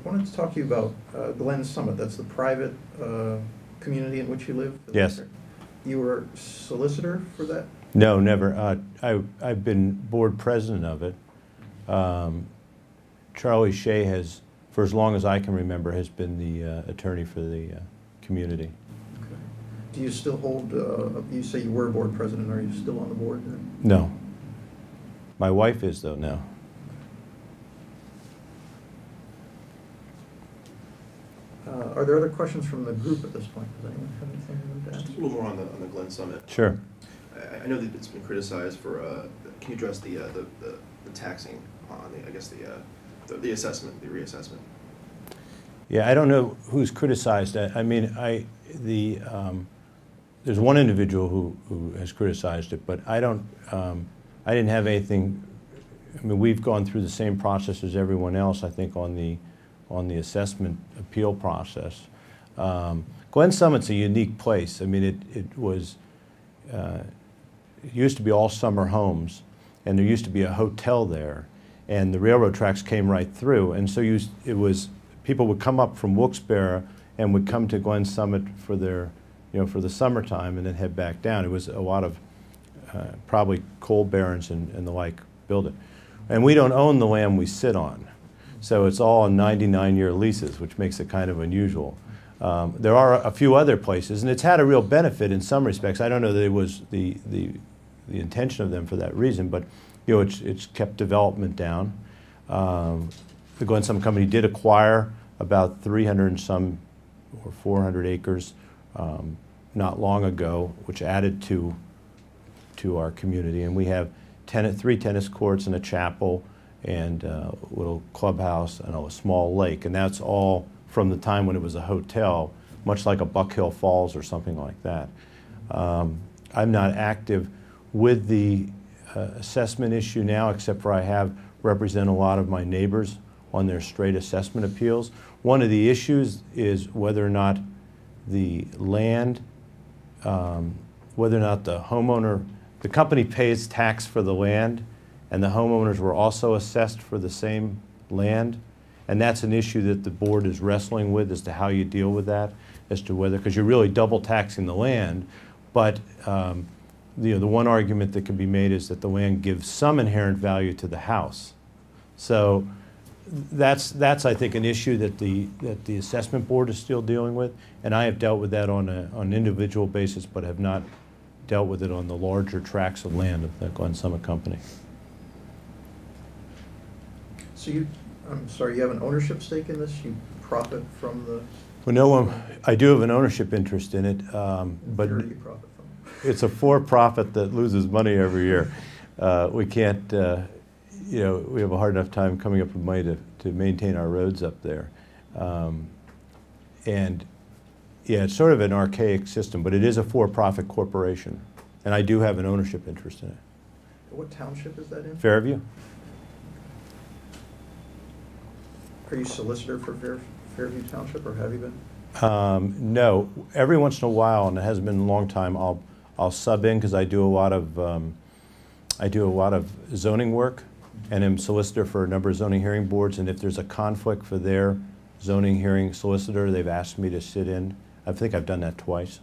wanted to talk to you about Glen Summit. That's the private community in which you live? Yes. You were solicitor for that? No, never. I've been board president of it. Charlie Shea has, for as long as I can remember, has been the attorney for the community. Okay. Do you still hold, you say you were board president, are you still on the board? No. My wife is, though, now. Are there other questions from the group at this point? Does anyone have anything they want to ask? Just a little more on the Glen Summit. Sure. I know that it's been criticized for. Can you address the taxing on the assessment, the reassessment? Yeah, I don't know who's criticized that. I mean, there's one individual who has criticized it, but I don't. I didn't have anything. I mean, we've gone through the same process as everyone else, I think, on the assessment appeal process. Glen Summit's a unique place. I mean, it used to be all summer homes, and there used to be a hotel there, and the railroad tracks came right through, and so people would come up from Wilkes-Barre and would come to Glen Summit for their, for the summertime, and then head back down. It was a lot of probably coal barons and the like build it, and we don't own the land we sit on. So it's all on 99-year leases, which makes it kind of unusual. There are a few other places, and it's had a real benefit in some respects. I don't know that it was the intention of them for that reason, but it's kept development down. The Glen Summit Company did acquire about 300 and some or 400 acres not long ago, which added to our community, and we have 3 tennis courts and a chapel and a little clubhouse and a small lake, and that's all from the time when it was a hotel, much like a Buck Hill Falls or something like that. I'm not active with the assessment issue now, except for I have represented a lot of my neighbors on their straight assessment appeals. One of the issues is whether or not the land, whether or not the homeowner, the company pays tax for the land, and the homeowners were also assessed for the same land. And that's an issue that the board is wrestling with as to how you deal with that, as to whether, because you're really double taxing the land. But the one argument that can be made is that the land gives some inherent value to the house. So that's I think an issue that the assessment board is still dealing with, and I have dealt with that on an individual basis, but have not dealt with it on the larger tracts of land of the Glen Summit Company. So I'm sorry, you have an ownership stake in this? You profit from the... Well, no, I do have an ownership interest in it, but where do you profit from? It's a for-profit that loses money every year. We can't, we have a hard enough time coming up with money to maintain our roads up there. And yeah, it's sort of an archaic system, but it is a for-profit corporation, and I do have an ownership interest in it. What township is that in? Fairview. Are you solicitor for Fairview Township, or have you been? No. Every once in a while, and it hasn't been a long time, I'll sub in because I do a lot of zoning work, and am solicitor for a number of zoning hearing boards. And if there's a conflict for their zoning hearing solicitor, they've asked me to sit in. I think I've done that twice.